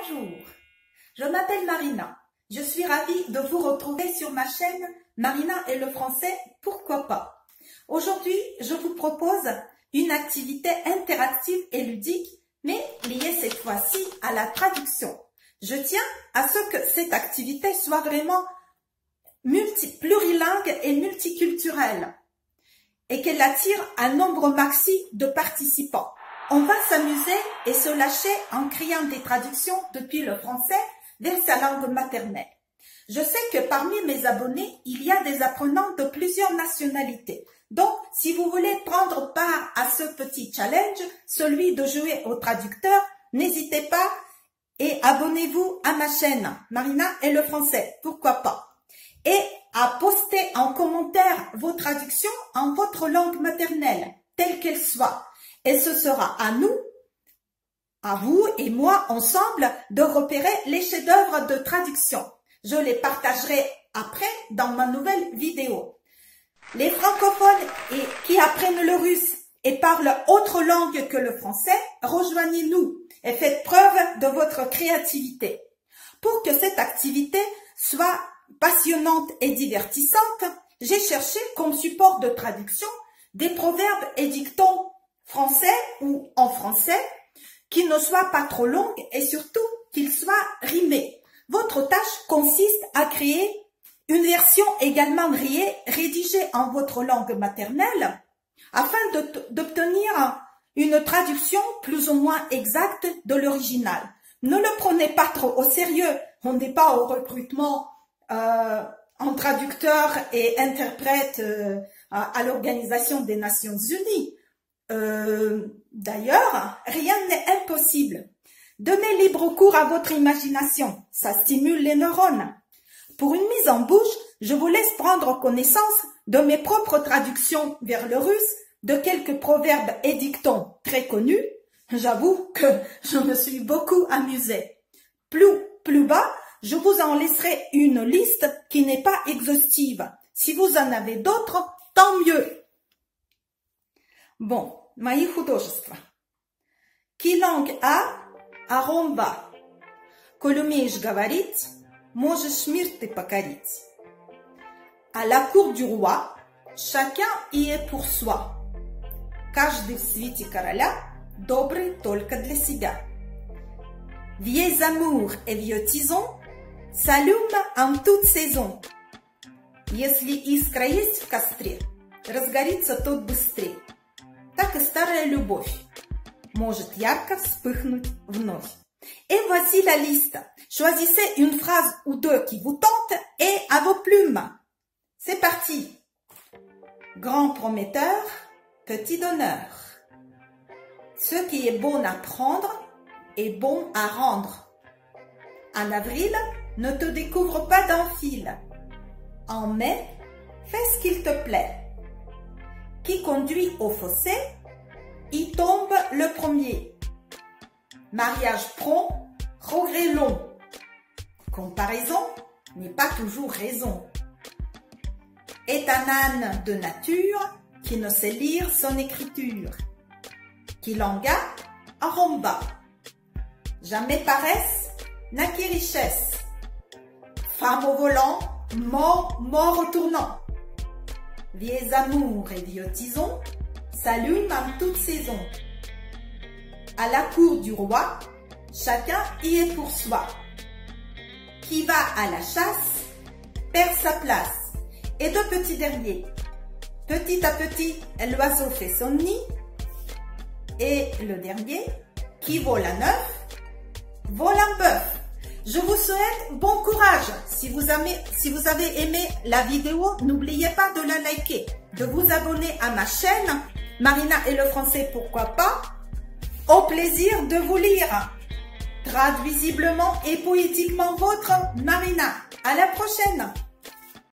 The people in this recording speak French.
Bonjour, je m'appelle Marina. Je suis ravie de vous retrouver sur ma chaîne Marina et le français, pourquoi pas. Aujourd'hui, je vous propose une activité interactive et ludique, mais liée cette fois-ci à la traduction. Je tiens à ce que cette activité soit vraiment plurilingue et multiculturelle et qu'elle attire un nombre maxi de participants. On va s'amuser et se lâcher en créant des traductions depuis le français vers sa langue maternelle. Je sais que parmi mes abonnés, il y a des apprenants de plusieurs nationalités. Donc, si vous voulez prendre part à ce petit challenge, celui de jouer au traducteur, n'hésitez pas et abonnez-vous à ma chaîne Marina et le français, pourquoi pas. Et à poster en commentaire vos traductions en votre langue maternelle, telle qu'elle soit. Et ce sera à nous, à vous et moi ensemble, de repérer les chefs-d'œuvre de traduction. Je les partagerai après dans ma nouvelle vidéo. Les francophones qui apprennent le russe et parlent autre langue que le français, rejoignez-nous et faites preuve de votre créativité. Pour que cette activité soit passionnante et divertissante, j'ai cherché comme support de traduction des proverbes et dictons français ou en français qui ne soient pas trop longs et surtout qu'ils soient rimés. Votre tâche consiste à créer une version également rédigée en votre langue maternelle afin d'obtenir une traduction plus ou moins exacte de l'original. Ne le prenez pas trop au sérieux, on n'est pas au recrutement en traducteur et interprète à l'Organisation des Nations Unies. D'ailleurs, rien n'est impossible. Donnez libre cours à votre imagination, ça stimule les neurones. Pour une mise en bouche, je vous laisse prendre connaissance de mes propres traductions vers le russe, de quelques proverbes et dictons très connus. J'avoue que je me suis beaucoup amusée. Plus bas, je vous en laisserai une liste qui n'est pas exhaustive. Si vous en avez d'autres, tant mieux. Bon, мои художества. Килонг Аромба. Коль умеешь говорить, можешь мир ты покорить. À la cour du roi, chacun y est pour soi. Каждый в свите короля добрый только для себя. Vieux amours et vieux tisons s'allument en toute saison. Если искра есть в костре, разгорится тот быстрее. Так и старая любовь может ярко вспыхнуть вновь. Et voici la liste. Choisissez une phrase ou deux qui vous tente et à vos plumes. C'est parti. Grand prometteur, petit donneur. Ce qui est bon à prendre est bon à rendre. En avril, ne te découvre pas d'un fil. En mai, fais ce qu'il te plaît. Qui conduit au fossé, y tombe le premier. Mariage prompt, regret long. Comparaison n'est pas toujours raison. Est un âne de nature qui ne sait lire son écriture. Kilanga Aromba. Jamais paresse, naquit richesse. Femme au volant, mort au tournant. Vieux amours et vieux tisons s'allument en toute saison. À la cour du roi, chacun y est pour soi. Qui va à la chasse perd sa place. Et deux petits derniers. Petit à petit, l'oiseau fait son nid. Et le dernier, qui vole un œuf, vole un bœuf. Je vous souhaite bon courage. Si vous avez aimé la vidéo, n'oubliez pas de la liker, de vous abonner à ma chaîne, Marina et le français, pourquoi pas. Au plaisir de vous lire. Traduisiblement et poétiquement votre Marina. À la prochaine.